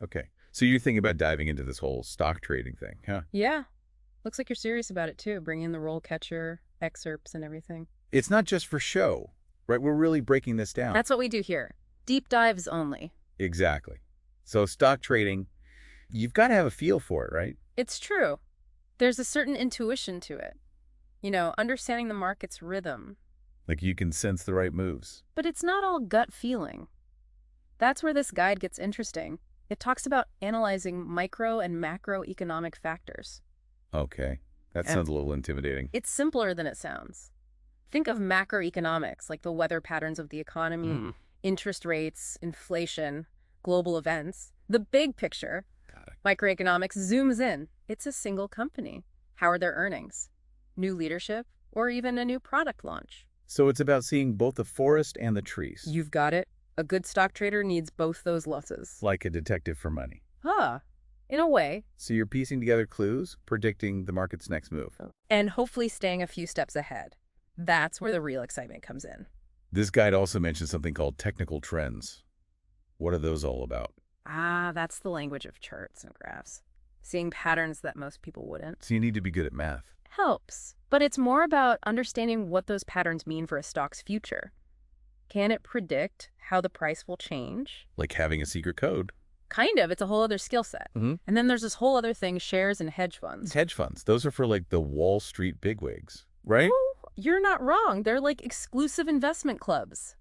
Okay. So you're thinking about diving into this whole stock trading thing, huh? Yeah. Looks like you're serious about it too, bringing in the RoleCatcher excerpts and everything. It's not just for show, right? We're really breaking this down. That's what we do here. Deep dives only. Exactly. So stock trading, you've got to have a feel for it, right? It's true. There's a certain intuition to it. Understanding the market's rhythm. Like you can sense the right moves. But it's not all gut feeling. That's where this guide gets interesting. It talks about analyzing micro and macroeconomic factors. Okay. That And sounds a little intimidating. it's simpler than it sounds. Think of macroeconomics, like the weather patterns of the economy, interest rates, inflation, global events. The big picture, Got it. microeconomics zooms in. It's a single company. How are their earnings? New leadership? Or even a new product launch? So it's about seeing both the forest and the trees. You've got it. A good stock trader needs both those lenses. Like a detective for money. Ah, in a way. So you're piecing together clues, predicting the market's next move. And hopefully staying a few steps ahead. That's where the real excitement comes in. This guide also mentions something called technical trends. What are those all about? Ah, that's the language of charts and graphs. Seeing patterns that most people wouldn't. So you need to be good at math. Helps. But it's more about understanding what those patterns mean for a stock's future. Can it predict how the price will change? Like having a secret code. Kind of. It's a whole other skill set. And then there's this whole other thing, shares and hedge funds. Hedge funds. Those are for like the Wall Street bigwigs, right? Oh, you're not wrong. They're like exclusive investment clubs.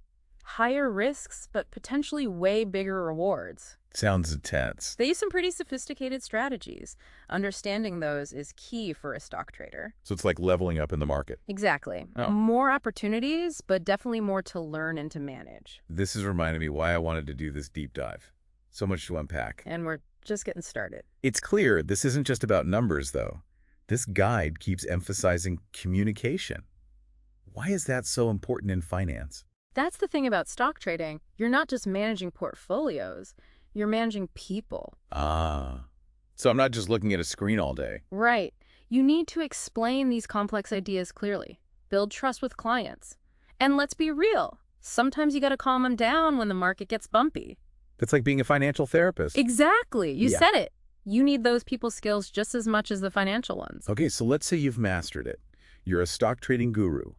Higher risks, but potentially way bigger rewards. Sounds intense. They use some pretty sophisticated strategies. Understanding those is key for a stock trader. So it's like leveling up in the market. Exactly. Oh. More opportunities, but definitely more to learn and to manage. This is reminding me why I wanted to do this deep dive. So much to unpack. And we're just getting started. It's clear this isn't just about numbers, though. This guide keeps emphasizing communication. Why is that so important in finance? That's the thing about stock trading. You're not just managing portfolios, you're managing people. Ah. So I'm not just looking at a screen all day. Right. You need to explain these complex ideas clearly, build trust with clients. And let's be real. Sometimes you got to calm them down when the market gets bumpy. It's like being a financial therapist. Exactly. You Yeah. said it. You need those people skills just as much as the financial ones. Okay, so let's say you've mastered it. You're a stock trading guru.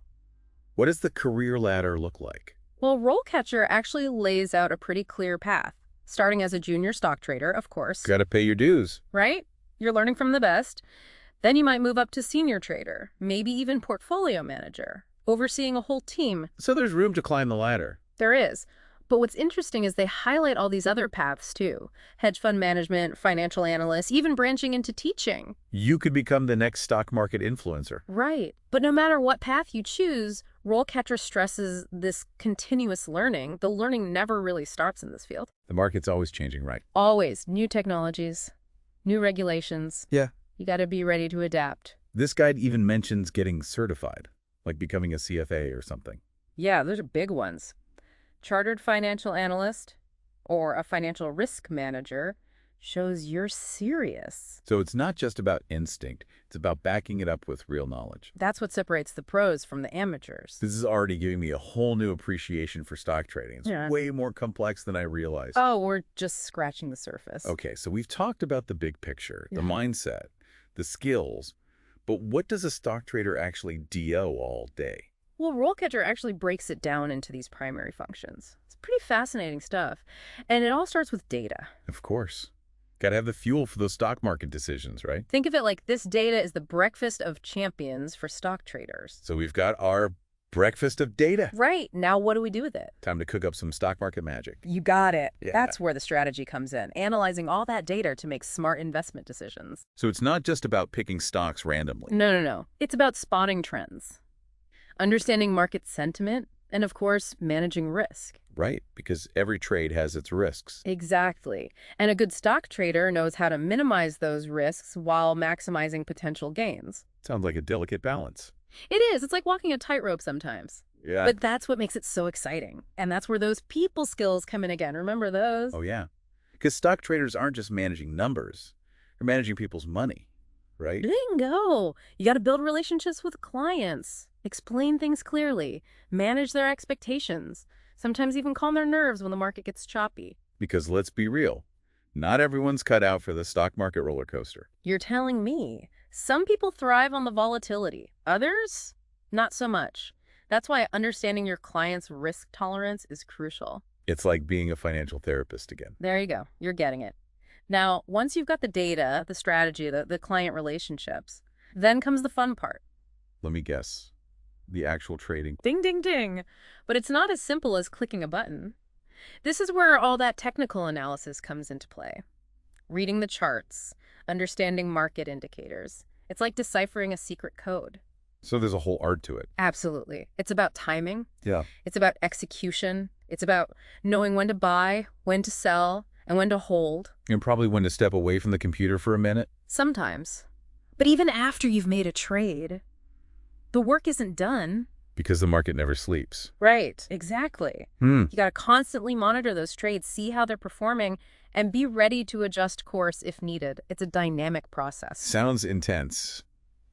What does the career ladder look like? Well, RoleCatcher actually lays out a pretty clear path. Starting as a junior stock trader, of course. Got to pay your dues. Right? You're learning from the best. Then you might move up to senior trader, maybe even portfolio manager, overseeing a whole team. So there's room to climb the ladder. There is. But what's interesting is they highlight all these other paths too. Hedge fund management, financial analyst, even branching into teaching. You could become the next stock market influencer. Right. But no matter what path you choose, RoleCatcher stresses this continuous learning. The learning never really stops in this field. The market's always changing, right? Always new technologies, new regulations. Yeah. You got to be ready to adapt. This guide even mentions getting certified, like becoming a CFA or something. Yeah, those are big ones. Chartered financial analyst or a financial risk manager shows you're serious. So it's not just about instinct. It's about backing it up with real knowledge. That's what separates the pros from the amateurs. This is already giving me a whole new appreciation for stock trading. It's Yeah. way more complex than I realized. Oh, we're just scratching the surface. Okay, so we've talked about the big picture, the Yeah. mindset, the skills, but what does a stock trader actually do all day? Well, RoleCatcher actually breaks it down into these primary functions. It's pretty fascinating stuff. And it all starts with data. Of course. Got to have the fuel for those stock market decisions, right? Think of it like this data is the breakfast of champions for stock traders. So we've got our breakfast of data. Right. Now what do we do with it? Time to cook up some stock market magic. You got it. Yeah. That's where the strategy comes in, analyzing all that data to make smart investment decisions. So it's not just about picking stocks randomly. No. It's about spotting trends, understanding market sentiment, and of course, managing risk. Right, because every trade has its risks. Exactly. And a good stock trader knows how to minimize those risks while maximizing potential gains. Sounds like a delicate balance. It is. It's like walking a tightrope sometimes. Yeah. But that's what makes it so exciting. And that's where those people skills come in again. Remember those? Oh, yeah. Because stock traders aren't just managing numbers. They're managing people's money, right? Bingo! You got to build relationships with clients, explain things clearly, manage their expectations, sometimes even calm their nerves when the market gets choppy. Because let's be real, Not everyone's cut out for the stock market roller coaster. You're telling me some people thrive on the volatility, others, not so much. That's why understanding your client's risk tolerance is crucial. It's like being a financial therapist again. There you go. You're getting it. Now, once you've got the data, the strategy, the client relationships, then comes the fun part. Let me guess. The actual trading. Ding, ding, ding. But it's not as simple as clicking a button. This is where all that technical analysis comes into play. Reading the charts, understanding market indicators. It's like deciphering a secret code. So there's a whole art to it. Absolutely. It's about timing. Yeah. It's about execution. It's about knowing when to buy, when to sell, and when to hold. And probably when to step away from the computer for a minute. Sometimes. But even after you've made a trade, the work isn't done. Because the market never sleeps. Right. Exactly. You got to constantly monitor those trades, see how they're performing, and be ready to adjust course if needed. It's a dynamic process. Sounds intense,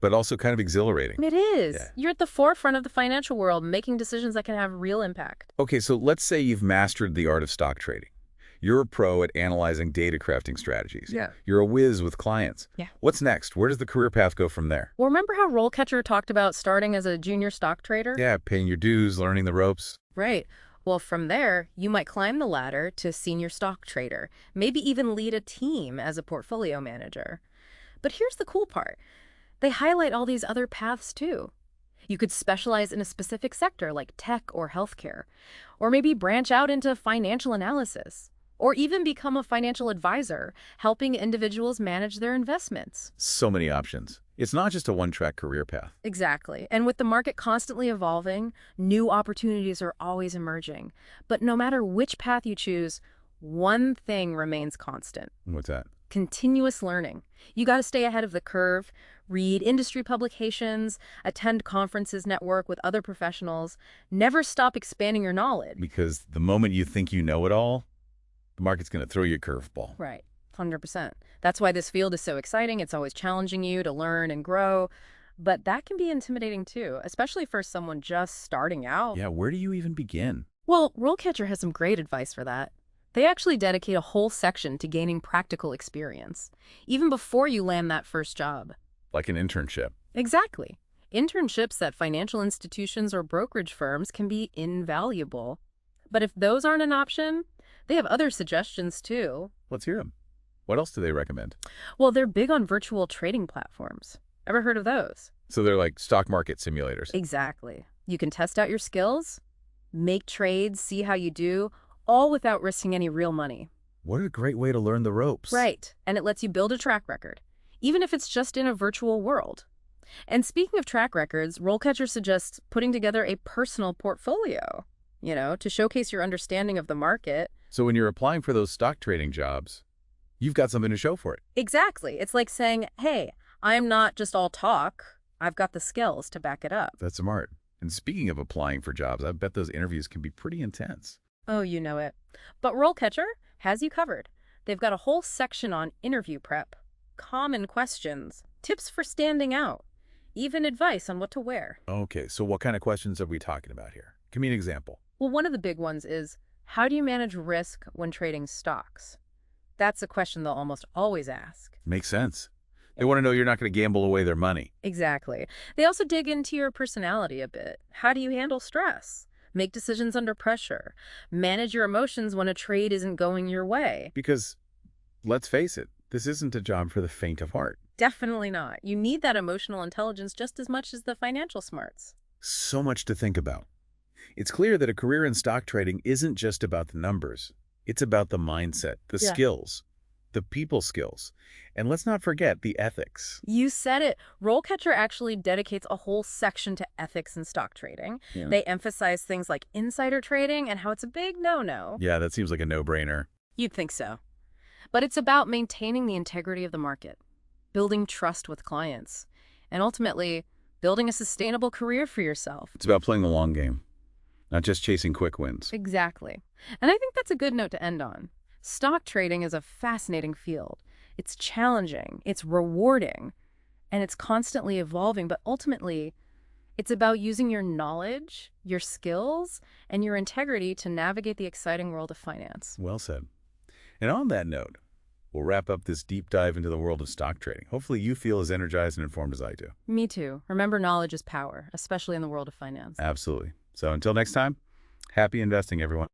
but also kind of exhilarating. It is. Yeah. You're at the forefront of the financial world, making decisions that can have real impact. Okay, so let's say you've mastered the art of stock trading. You're a pro at analyzing data crafting strategies. Yeah. You're a whiz with clients. Yeah. What's next? Where does the career path go from there? Well, remember how RoleCatcher talked about starting as a junior stock trader? Yeah, paying your dues, learning the ropes. Right. Well, from there, you might climb the ladder to senior stock trader, maybe even lead a team as a portfolio manager. But here's the cool part. They highlight all these other paths too. You could specialize in a specific sector like tech or healthcare, or maybe branch out into financial analysis, or even become a financial advisor, helping individuals manage their investments. So many options. It's not just a one-track career path. Exactly. And with the market constantly evolving, new opportunities are always emerging. But no matter which path you choose, one thing remains constant. What's that? Continuous learning. You got to stay ahead of the curve, read industry publications, attend conferences, network with other professionals. Never stop expanding your knowledge. Because the moment you think you know it all, the market's going to throw you a curveball. Right. 100%. That's why this field is so exciting. It's always challenging you to learn and grow. But that can be intimidating too, especially for someone just starting out. Yeah, where do you even begin? Well, RoleCatcher has some great advice for that. They actually dedicate a whole section to gaining practical experience, even before you land that first job. Like an internship. Exactly. Internships at financial institutions or brokerage firms can be invaluable. But if those aren't an option, they have other suggestions too. Let's hear them. What else do they recommend? Well, they're big on virtual trading platforms. Ever heard of those? So they're like stock market simulators. Exactly. You can test out your skills, make trades, see how you do, all without risking any real money. What a great way to learn the ropes. Right. And it lets you build a track record, even if it's just in a virtual world. And speaking of track records, RoleCatcher suggests putting together a personal portfolio, to showcase your understanding of the market. So when you're applying for those stock trading jobs, you've got something to show for it. Exactly. It's like saying, hey, I'm not just all talk. I've got the skills to back it up. That's smart. And speaking of applying for jobs, I bet those interviews can be pretty intense. Oh, you know it. But RoleCatcher has you covered. They've got a whole section on interview prep, common questions, tips for standing out, even advice on what to wear. Okay, so what kind of questions are we talking about here? Give me an example. Well, one of the big ones is, how do you manage risk when trading stocks? That's a question they'll almost always ask. Makes sense. They want to know you're not going to gamble away their money. Exactly. They also dig into your personality a bit. How do you handle stress? Make decisions under pressure? Manage your emotions when a trade isn't going your way? Because, let's face it, this isn't a job for the faint of heart. Definitely not. You need that emotional intelligence just as much as the financial smarts. So much to think about. It's clear that a career in stock trading isn't just about the numbers. It's about the mindset, the skills, the people skills. And let's not forget the ethics. You said it. RoleCatcher actually dedicates a whole section to ethics in stock trading. Yeah. They emphasize things like insider trading and how it's a big no-no. Yeah, that seems like a no-brainer. You'd think so. But it's about maintaining the integrity of the market, building trust with clients, and ultimately building a sustainable career for yourself. It's about playing the long game, not just chasing quick wins. Exactly. And I think that's a good note to end on. Stock trading is a fascinating field. It's challenging, it's rewarding, and it's constantly evolving, but ultimately, it's about using your knowledge, your skills, and your integrity to navigate the exciting world of finance. Well said. And on that note, we'll wrap up this deep dive into the world of stock trading. Hopefully you feel as energized and informed as I do. Me too. Remember, knowledge is power, especially in the world of finance. Absolutely. So until next time, happy investing, everyone.